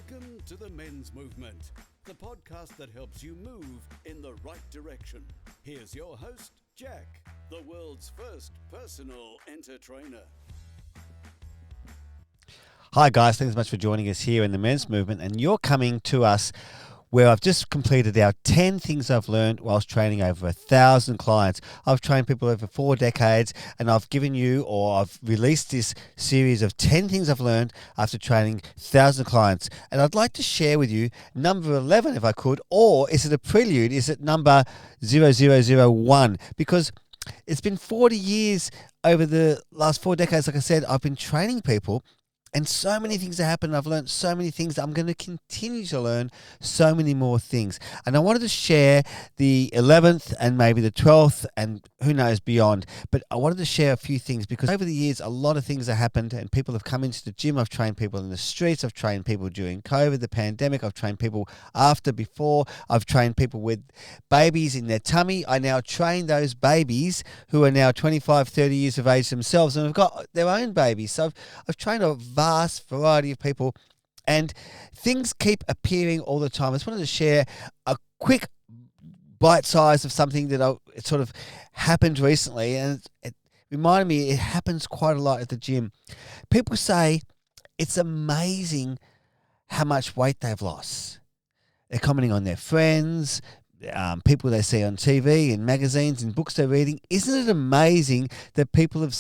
Welcome to the Men's Movement, the podcast that helps you move in the right direction. Here's your host, Jack, the world's first personal entertainer. Hi guys, thanks so much for joining us here in the Men's Movement, and you're coming to us where I've just completed our 10 things I've learned whilst training over 1,000 clients. I've trained people over 4 decades, and I've released this series of 10 things I've learned after training 1,000 clients. And I'd like to share with you number 11 if I could, or is it a prelude? Is it number 0001? Because it's been 40 years over the last 4 decades, like I said, I've been training people. And so many things have happened. I've learned so many things. I'm going to continue to learn so many more things. And I wanted to share the 11th and maybe the 12th and who knows beyond. But I wanted to share a few things because over the years, a lot of things have happened and people have come into the gym. I've trained people in the streets. I've trained people during COVID, the pandemic. I've trained people after, before. I've trained people with babies in their tummy. I now train those babies who are now 25, 30 years of age themselves and have got their own babies. So I've trained a vast variety of people, and things keep appearing all the time. I just wanted to share a quick bite size of something that it sort of happened recently, and it reminded me it happens quite a lot at the gym. People say it's amazing how much weight they've lost. They're commenting on their friends, people they see on TV and magazines and books they're reading. Isn't it amazing that people have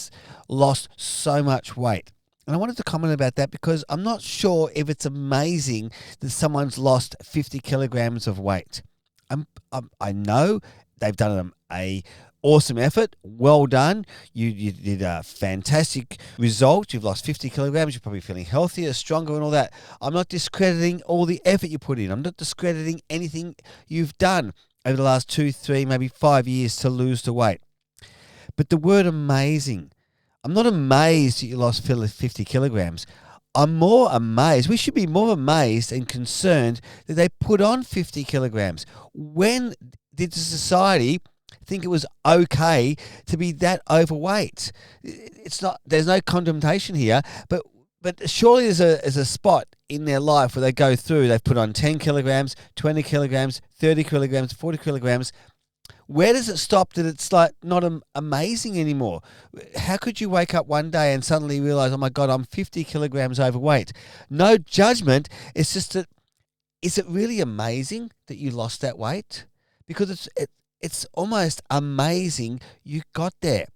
lost so much weight? And I wanted to comment about that because I'm not sure if it's amazing that someone's lost 50 kilograms of weight. I know they've done a awesome effort. Well done. You did a fantastic result. You've lost 50 kilograms. You're probably feeling healthier, stronger and all that. I'm not discrediting all the effort you put in. I'm not discrediting anything you've done over the last 2, 3, maybe 5 years to lose the weight. But the word amazing, I'm not amazed that you lost 50 kilograms. I'm more amazed. We should be more amazed and concerned that they put on 50 kilograms. When did the society think it was okay to be that overweight? It's not. There's no condemnation here, but surely there's a spot in their life where they go through. They've put on 10 kilograms, 20 kilograms, 30 kilograms, 40 kilograms. Where does it stop that it's like not amazing anymore? How could you wake up one day and suddenly realize, oh my God, I'm 50 kilograms overweight? No judgment. It's just that, is it really amazing that you lost that weight? Because it's almost amazing you got there.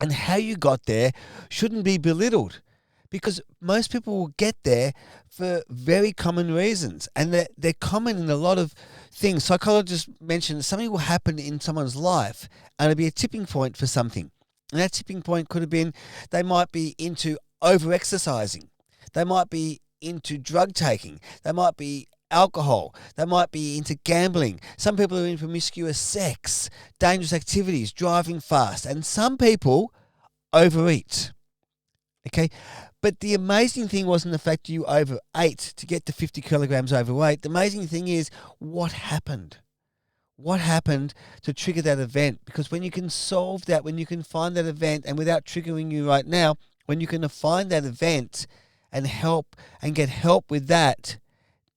And how you got there shouldn't be belittled, because most people will get there for very common reasons, and they're common in a lot of things. Psychologists mentioned something will happen in someone's life and it'll be a tipping point for something. And that tipping point could have been they might be into over-exercising. They might be into drug taking. They might be alcohol. They might be into gambling. Some people are in promiscuous sex, dangerous activities, driving fast. And some people overeat. Okay? But the amazing thing wasn't the fact you overate to get to 50 kilograms overweight. The amazing thing is what happened. What happened to trigger that event? Because when you can solve that, when you can find that event, and without triggering you right now, when you can find that event and get help with that,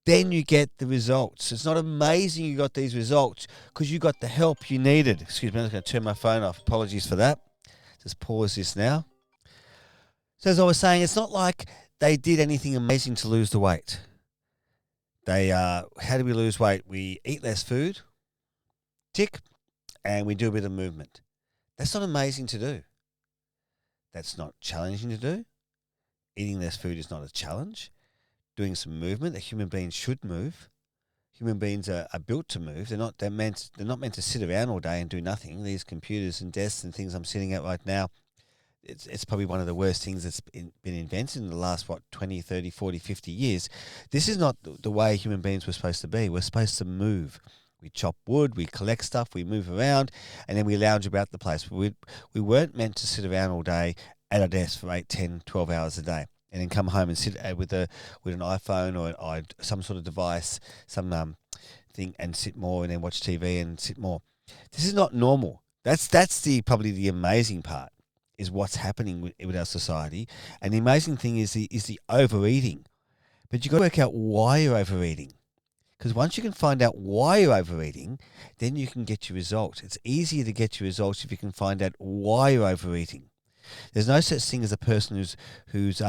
then you get the results. It's not amazing you got these results because you got the help you needed. Excuse me, I'm just going to turn my phone off. Apologies for that. Just pause this now. So as I was saying, it's not like they did anything amazing to lose the weight. How do we lose weight? We eat less food, tick, and we do a bit of movement. That's not amazing to do. That's not challenging to do. Eating less food is not a challenge. Doing some movement, that human beings should move. Human beings are built to move. They're not meant to sit around all day and do nothing. These computers and desks and things I'm sitting at right now, it's probably one of the worst things that's been invented in the last, 20, 30, 40, 50 years. This is not the way human beings were supposed to be. We're supposed to move. We chop wood, we collect stuff, we move around, and then we lounge about the place. We weren't meant to sit around all day at our desk for 8, 10, 12 hours a day and then come home and sit with an iPhone or some sort of device, some thing, and sit more and then watch TV and sit more. This is not normal. That's probably the amazing part. Is what's happening with our society. And the amazing thing is the overeating. But you've got to work out why you're overeating. Because once you can find out why you're overeating, then you can get your results. It's easier to get your results if you can find out why you're overeating. There's no such thing as a person who's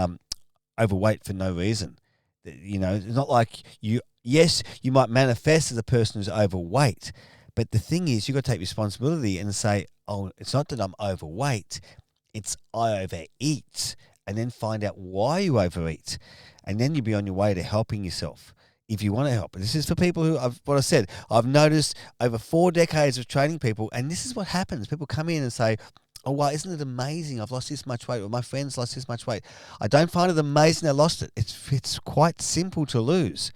overweight for no reason. It's not like you. Yes, you might manifest as a person who's overweight, but the thing is, you've got to take responsibility and say, "Oh, it's not that I'm overweight; it's I overeat," and then find out why you overeat, and then you'll be on your way to helping yourself. If you want to help. This is for people who, what I said, I've noticed over 4 decades of training people, and this is what happens. People come in and say, "Oh, well, isn't it amazing? I've lost this much weight, or my friend's lost this much weight." I don't find it amazing they lost it. It's quite simple to lose.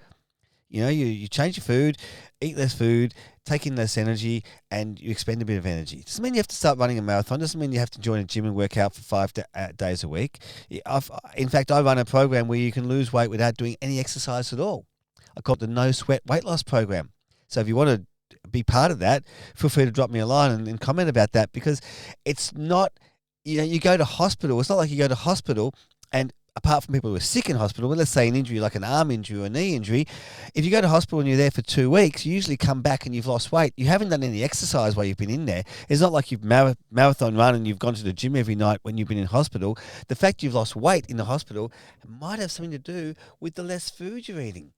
You change your food, eat less food, take in less energy, and you expend a bit of energy. It doesn't mean you have to start running a marathon. It doesn't mean you have to join a gym and work out for 5 days a week. In fact, I run a program where you can lose weight without doing any exercise at all. I call it the No Sweat Weight Loss Program. So if you want to be part of that, feel free to drop me a line and comment about that, because it's not, you go to hospital. It's not like you go to hospital and apart from people who are sick in hospital, but let's say an injury like an arm injury or a knee injury, if you go to hospital and you're there for 2 weeks, you usually come back and you've lost weight. You haven't done any exercise while you've been in there. It's not like you've marathon run and you've gone to the gym every night when you've been in hospital. The fact you've lost weight in the hospital might have something to do with the less food you're eating.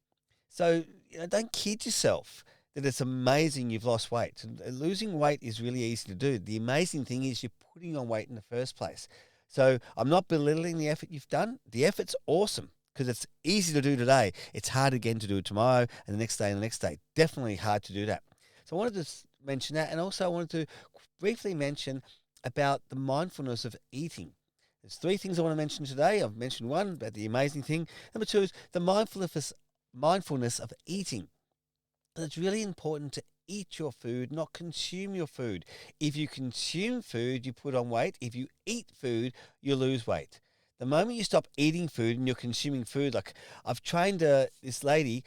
So don't kid yourself that it's amazing you've lost weight. Losing weight is really easy to do. The amazing thing is you're putting on weight in the first place. So I'm not belittling the effort you've done. The effort's awesome because it's easy to do today. It's hard again to do it tomorrow and the next day and the next day. Definitely hard to do that. So I wanted to mention that, and also I wanted to briefly mention about the mindfulness of eating. There's 3 things I want to mention today. I've mentioned one about the amazing thing. Number 2 is the mindfulness of eating. It's really important to eat your food, not consume your food. If you consume food, you put on weight. If you eat food, you lose weight. The moment you stop eating food and you're consuming food, like I've trained this lady,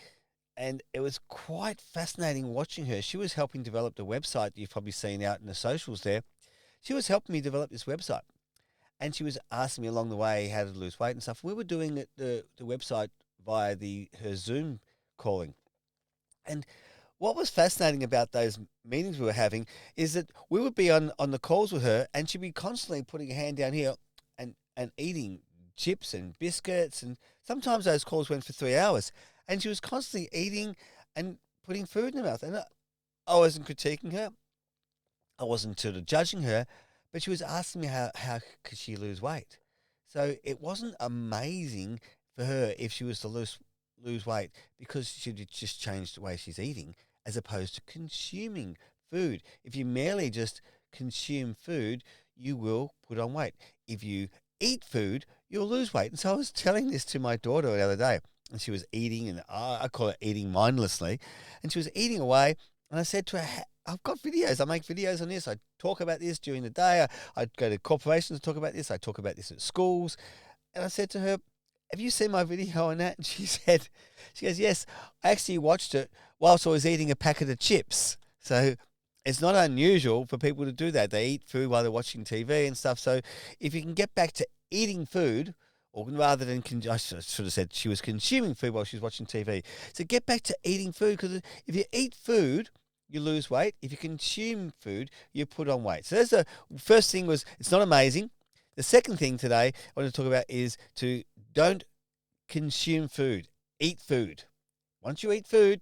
and it was quite fascinating watching her. She was helping develop the website that you've probably seen out in the socials there. She was helping me develop this website. And she was asking me along the way how to lose weight and stuff. We were doing the website via her Zoom calling. And what was fascinating about those meetings we were having is that we would be on the calls with her, and she'd be constantly putting her hand down here and eating chips and biscuits. And sometimes those calls went for 3 hours. And she was constantly eating and putting food in her mouth. And I wasn't critiquing her. I wasn't sort of judging her. But she was asking me how could she lose weight. So it wasn't amazing for her if she was to lose weight, because she just changed the way she's eating as opposed to consuming food. If you merely just consume food, you will put on weight. If you eat food, you'll lose weight. And so I was telling this to my daughter the other day, and she was eating, and I call it eating mindlessly, and she was eating away, and I said to her, I've got videos. I make videos on this. I talk about this during the day. I go to corporations to talk about this. I talk about this at schools. And I said to her, have you seen my video on that? And she goes, yes, I actually watched it whilst I was eating a packet of chips. So it's not unusual for people to do that. They eat food while they're watching TV and stuff. So if you can get back to eating food, or rather than, I should have said she was consuming food while she was watching TV. So get back to eating food, because if you eat food, you lose weight. If you consume food, you put on weight. So that's the first thing. It's not amazing. The second thing today I want to talk about is to don't consume food. Eat food. Once you eat food,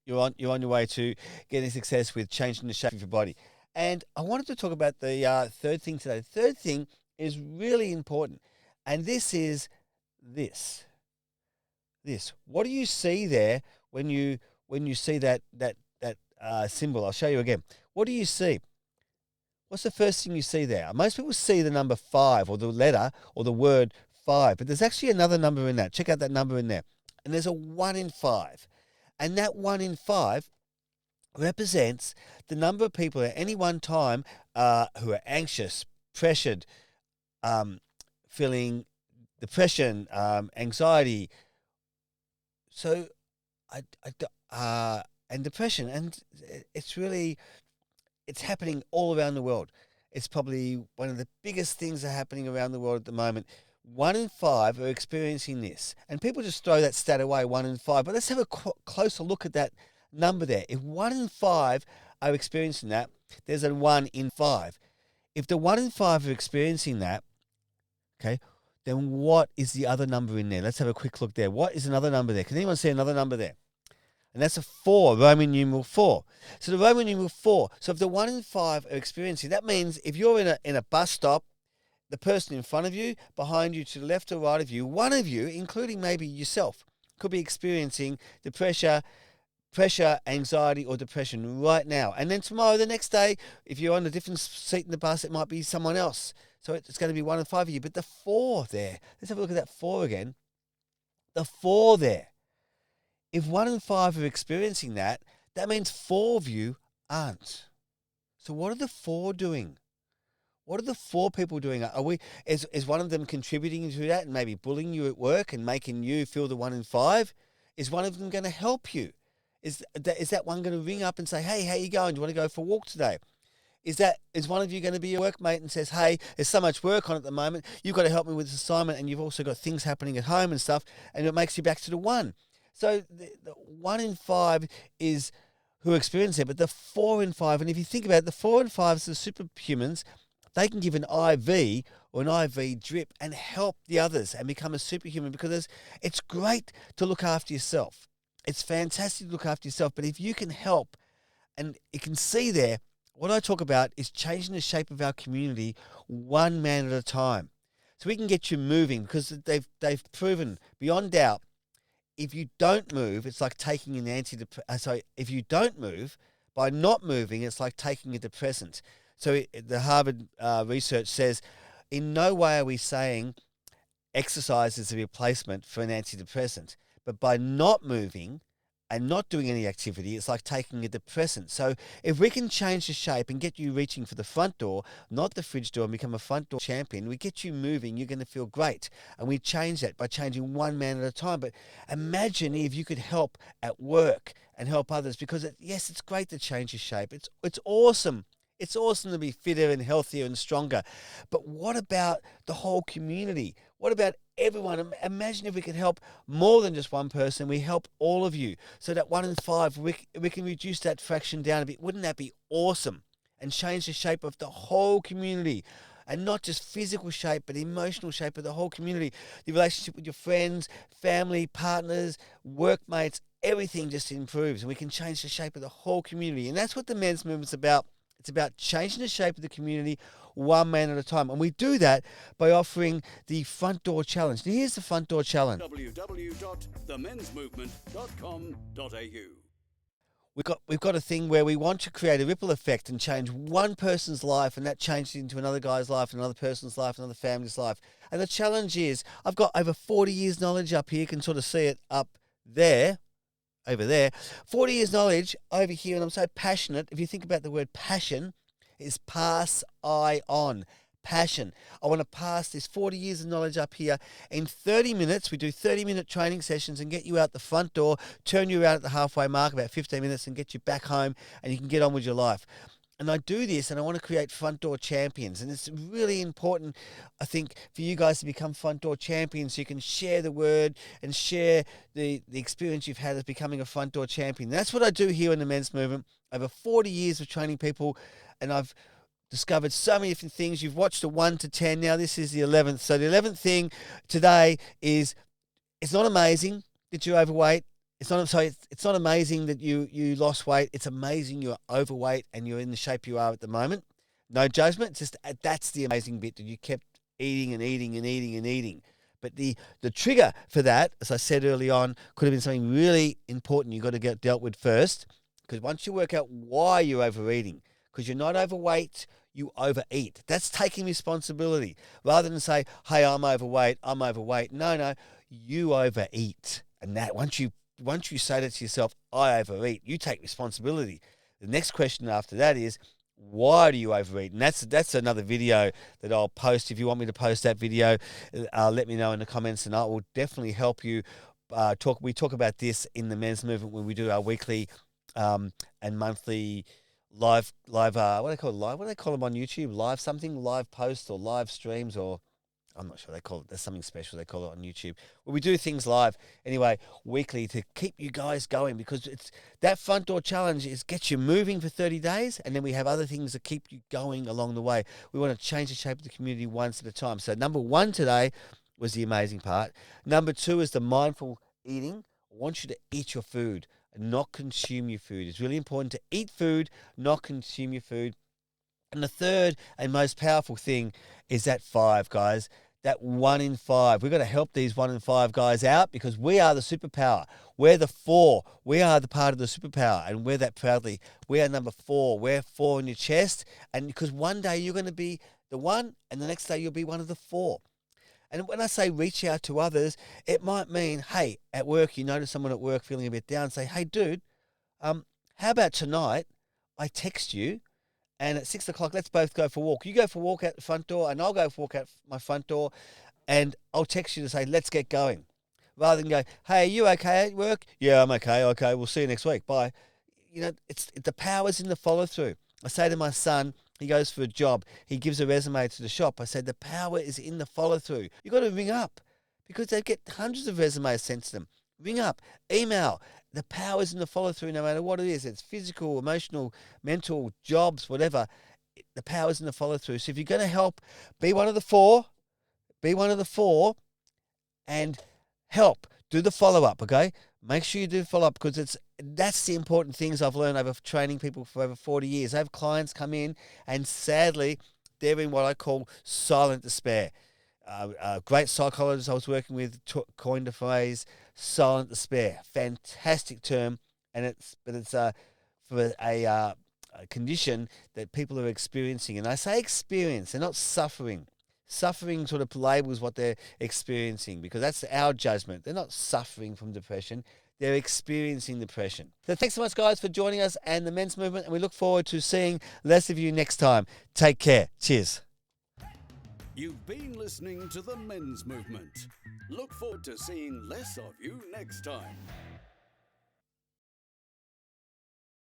you're on your way to getting success with changing the shape of your body. And I wanted to talk about the third thing today. The third thing is really important, and this is this. What do you see there when you see that symbol? I'll show you again. What do you see? What's the first thing you see there? Most people see the number 5 or the letter or the word 5, but there's actually another number in that. Check out that number in there. And there's a 1 in 5. And that 1 in 5 represents the number of people at any one time who are anxious, pressured, feeling depression, anxiety. So, and depression. And it's happening all around the world. It's probably one of the biggest things that are happening around the world at the moment. 1 in 5 are experiencing this. And people just throw that stat away, 1 in 5. But let's have a closer look at that number there. If 1 in 5 are experiencing that, there's a 1 in 5. If the 1 in 5 are experiencing that, okay, then what is the other number in there? Let's have a quick look there. What is another number there? Can anyone see another number there? And that's a 4, Roman numeral 4. So the Roman numeral 4. So if the 1 in 5 are experiencing, that means if you're in a bus stop, the person in front of you, behind you, to the left or right of you, one of you, including maybe yourself, could be experiencing the pressure, anxiety, or depression right now. And then tomorrow, the next day, if you're on a different seat in the bus, it might be someone else. So it's going to be 1 in 5 of you. But the 4 there, let's have a look at that 4 again. The 4 there. If 1 in 5 are experiencing that, that means 4 of you aren't. So what are the 4 doing? What are the 4 people doing? Is one of them contributing to that and maybe bullying you at work and making you feel the 1 in 5? Is one of them going to help you? Is that one going to ring up and say, hey, how you going? Do you want to go for a walk today? Is one of you going to be a workmate and says, hey, there's so much work on at the moment, you've got to help me with this assignment, and you've also got things happening at home and stuff, and it makes you back to the 1. So the 1 in 5 is who experience it, but the 4 in 5, and if you think about it, the 4 in 5 is the superhumans. They can give an IV or an IV drip and help the others and become a superhuman, because it's great to look after yourself. It's fantastic to look after yourself, but if you can help, and you can see there, what I talk about is changing the shape of our community one man at a time. So we can get you moving, because they've proven beyond doubt, if you don't move, it's like taking an if you don't move, by not moving, it's like taking a depressant. So the Harvard research says, in no way are we saying exercise is a replacement for an antidepressant, but by not moving and not doing any activity, it's like taking a depressant. So if we can change the shape and get you reaching for the front door, not the fridge door, and become a front door champion, we get you moving, you're going to feel great. And we change that by changing one man at a time. But imagine if you could help at work and help others, because yes, it's great to change your shape. It's awesome. It's awesome to be fitter and healthier and stronger. But what about the whole community? What about everyone? Imagine if we could help more than just one person. We help all of you. So that 1 in 5, we can reduce that fraction down a bit. Wouldn't that be awesome? And change the shape of the whole community. And not just physical shape, but emotional shape of the whole community. The relationship with your friends, family, partners, workmates, everything just improves. And we can change the shape of the whole community. And that's what the men's movement's about. It's about changing the shape of the community one man at a time. And we do that by offering the front door challenge. Now, here's the front door challenge. www.themensmovement.com.au. We've got a thing where we want to create a ripple effect and change one person's life, and that changes into another guy's life, another person's life, another family's life. And the challenge is, I've got over 40 years knowledge up here. You can sort of see it up there. Over there, 40 years knowledge over here, and I'm so passionate. If you think about the word passion, is pass I on. Passion. I want to pass this 40 years of knowledge up here in 30 minutes. We do 30-minute training sessions and get you out the front door, turn you around at the halfway mark, about 15 minutes, and get you back home, and you can get on with your life. And I do this, and I want to create front door champions. And it's really important, I think, for you guys to become front door champions, so you can share the word and share the experience you've had as becoming a front door champion. That's what I do here in the men's movement. Over 40 years of training people, and I've discovered so many different things. You've watched the 1 to 10. Now this is the 11th. So the 11th thing today is, it's not amazing that you're overweight. It's not amazing that you lost weight. It's amazing you're overweight and you're in the shape you are at the moment. No judgment. Just that's the amazing bit, that you kept eating and eating and eating and eating. But the trigger for that, as I said early on, could have been something really important you've got to get dealt with first. Because once you work out why you're overeating, because you're not overweight, you overeat. That's taking responsibility. Rather than say, hey, I'm overweight. No, you overeat. And that once you say that to yourself, I overeat, you take responsibility. The next question after that is, why do you overeat? And that's another video that I'll post. If you want me to post that video, let me know in the comments, and I will definitely help you talk. We talk about this in the men's movement when we do our weekly and monthly live. What do they call them on YouTube? Live posts or live streams, or I'm not sure they call it. There's something special they call it on YouTube. Well, we do things live anyway, weekly to keep you guys going, because it's that front door challenge is gets you moving for 30 days, and then we have other things that keep you going along the way. We want to change the shape of the community once at a time. So number 1 today was the amazing part. Number 2 is the mindful eating. I want you to eat your food and not consume your food. It's really important to eat food, not consume your food. And the third and most powerful thing is that 5, guys. That 1 in 5. We've got to help these 1 in 5 guys out, because we are the superpower. We're the 4. We are the part of the superpower, and we're that proudly. We are number 4. We're 4 in your chest, and because one day you're going to be the 1, and the next day you'll be one of the 4. And when I say reach out to others, it might mean, hey, at work, you notice someone at work feeling a bit down, say, hey, dude, how about tonight I text you, and at 6 o'clock, let's both go for a walk. You go for a walk out the front door, and I'll go for a walk out my front door, and I'll text you to say, let's get going. Rather than go, hey, are you okay at work? Yeah, I'm okay. Okay, we'll see you next week. Bye. You know, the power's in the follow-through. I say to my son, he goes for a job. He gives a resume to the shop. I said, the power is in the follow-through. You've got to ring up, because they get hundreds of resumes sent to them. Ring up, email. The power is in the follow-through, no matter what it is. It's physical, emotional, mental, jobs, whatever. The power is in the follow-through. So if you're going to help, be one of the 4. Be one of the 4 and help. Do the follow-up, okay? Make sure you do the follow-up, because that's the important things I've learned over training people for over 40 years. I have clients come in, and sadly, they're in what I call silent despair. A great psychologist I was working with coined the phrase silent despair. Fantastic term, and it's for a condition that people are experiencing. And I say experience, they're not suffering. Suffering sort of labels what they're experiencing, because that's our judgment. They're not suffering from depression. They're experiencing depression. So thanks so much, guys, for joining us and the men's movement, and we look forward to seeing less of you next time. Take care. Cheers. You've been listening to the men's movement. Look forward to seeing less of you next time.